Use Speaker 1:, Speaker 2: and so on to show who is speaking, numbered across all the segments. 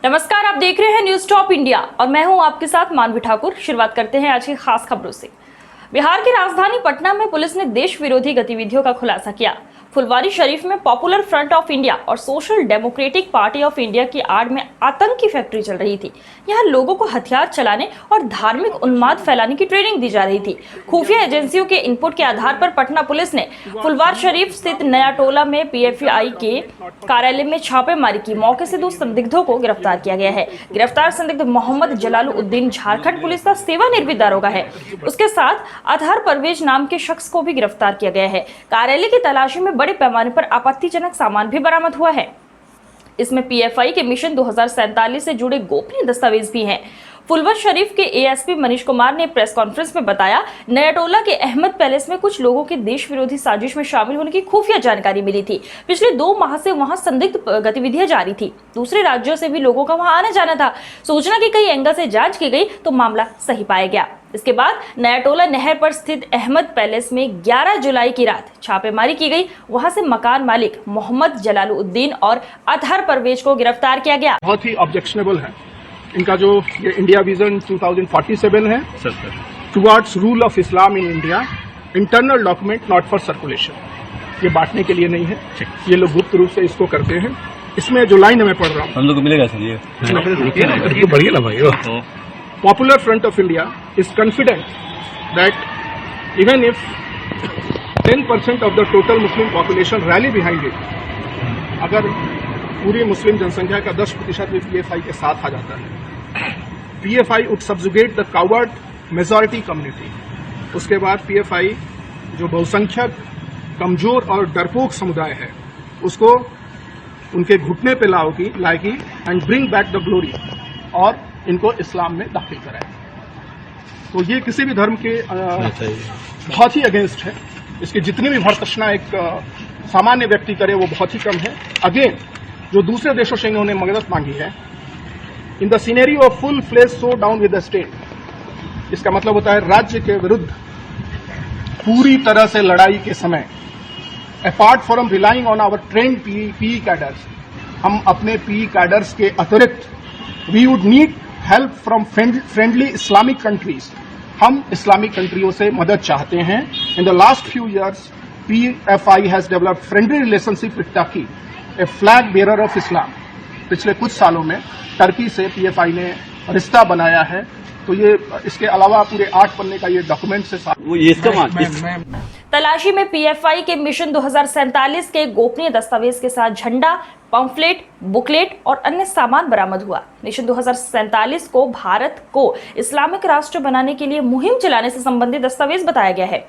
Speaker 1: नमस्कार, आप देख रहे हैं न्यूज टॉप इंडिया और मैं हूं आपके साथ मानवी ठाकुर। शुरुआत करते हैं आज की खास खबरों से। बिहार की राजधानी पटना में पुलिस ने देश विरोधी गतिविधियों का खुलासा किया। फुलवारी शरीफ में पॉपुलर फ्रंट ऑफ इंडिया और social democratic party of India की आड़ में आतंकी फैक्ट्री चल रही थी। यहाँ लोगों को हथियार चलाने और धार्मिक उन्माद फैलाने की ट्रेनिंग दी जा रही थी। खुफिया एजेंसियों के इनपुट के आधार पर पटना पुलिस ने फुलवार शरीफ स्थित नया टोला में पीएफआई के कार्यालय में छापेमारी की। मौके से 2 संदिग्धों को गिरफ्तार किया गया है। गिरफ्तार संदिग्ध मोहम्मद जलालुद्दीन झारखंड पुलिस का सेवानिवृत्त दारोगा है। उसके साथ अतहर परवेज नाम के शख्स को भी गिरफ्तार किया गया है। कार्यालय की तलाशी में बड़े पैमाने पर आपत्तिजनक सामान भी बरामद हुआ है। इसमें पीएफआई के मिशन 2047 से जुड़े गोपनीय दस्तावेज भी हैं। फुलवार शरीफ के एएसपी मनीष कुमार ने प्रेस कॉन्फ्रेंस में बताया, नयाटोला के अहमद पैलेस में कुछ लोगों के देश विरोधी साजिश में शामिल होने की खुफिया जानकारी मिली थी। पिछले 2 माह से वहां संदिग्ध गतिविधियां जारी थी। दूसरे राज्यों से भी लोगों का वहां आना जाना था। सूचना की कई एंगल से जांच की गई तो मामला सही पाया गया। इसके बाद नयाटोला नहर पर स्थित अहमद पैलेस में 11 जुलाई की रात छापेमारी की गई। वहां से मकान मालिक मोहम्मद जलालुद्दीन और अतहर परवेज को गिरफ्तार किया गया।
Speaker 2: बहुत ही ऑब्जेक्शनेबल है इनका जो ये इंडिया विजन 2047 है towards rule of Islam in India, internal document not for circulation, ये बांटने के लिए नहीं है। ये लोग गुप्त रूप से इसको करते हैं। इसमें जो लाइन मैं पढ़ रहा हूँ
Speaker 3: हम लोग को मिलेगा सर, ये
Speaker 2: बढ़िया ना भाई। Popular front of India is confident that even if 10% of the total Muslim population rally behind it, अगर पूरी मुस्लिम जनसंख्या का 10% भी पीएफआई के साथ आ जाता है, PFI would subjugate the coward majority community. उसके बाद पीएफआई जो बहुसंख्यक कमजोर और डरपोक समुदाय है उसको उनके घुटने पे लाएगी and bring back the glory, और इनको इस्लाम में दाखिल कराए। तो ये किसी भी धर्म के बहुत ही अगेंस्ट है। इसकी जितनी भी भर्त्सना एक सामान्य व्यक्ति करे वो बहुत ही कम है। अगेन जो दूसरे देशों से इन्होंने मदद मांगी है, in the scenario of full fledge showdown with the state, इसका मतलब होता है राज्य के विरुद्ध पूरी तरह से लड़ाई के समय, apart from relying on our trained PE cadres, हम अपने पीई कैडर्स के अतिरिक्त we would need help from friendly Islamic countries. हम इस्लामिक कंट्रियों से मदद चाहते हैं। In the last few years PFI has developed friendly relationship with Turkey, a flag bearer of Islam. पिछले कुछ सालों में टर्की से पीएफआई ने रिश्ता बनाया है। तो ये इसके अलावा पूरे 8 पन्ने का ये डॉक्यूमेंट से
Speaker 1: तलाशी में पीएफआई के मिशन 2047 के गोपनीय दस्तावेज के साथ झंडा, पंफलेट, बुकलेट और अन्य सामान बरामद हुआ। मिशन 2047 को भारत को इस्लामिक राष्ट्र बनाने के लिए मुहिम चलाने से संबंधित दस्तावेज बताया गया है।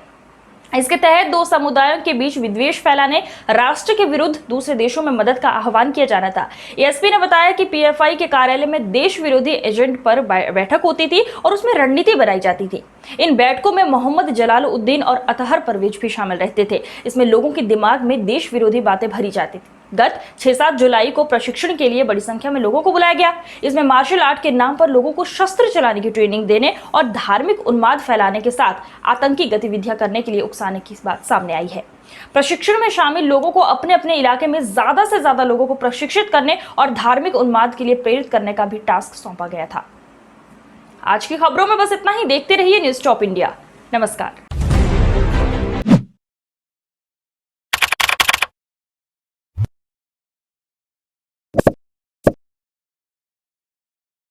Speaker 1: इसके तहत 2 समुदायों के बीच विद्वेष फैलाने, राष्ट्र के विरुद्ध दूसरे देशों में मदद का आह्वान किया जाना था। एएसपी ने बताया कि पीएफआई के कार्यालय में देश विरोधी एजेंट पर बैठक होती थी और उसमें रणनीति बनाई जाती थी। इन बैठकों में मोहम्मद जलालुद्दीन और अतहर परवेज भी शामिल रहते थे। इसमें लोगों के दिमाग में देश विरोधी बातें भरी जाती थी। गत 6-7 जुलाई को प्रशिक्षण के लिए बड़ी संख्या में लोगों को बुलाया गया। इसमें मार्शल आर्ट के नाम पर लोगों को शस्त्र चलाने की ट्रेनिंग देने और धार्मिक उन्माद फैलाने के साथ आतंकी गतिविधियां करने के लिए उकसाने की बात सामने आई है। प्रशिक्षण में शामिल लोगों को अपने अपने इलाके में ज्यादा से ज्यादा लोगों को प्रशिक्षित करने और धार्मिक उन्माद के लिए प्रेरित करने का भी टास्क सौंपा गया था। आज की खबरों में बस इतना ही। देखते रहिए न्यूज टॉप इंडिया। नमस्कार।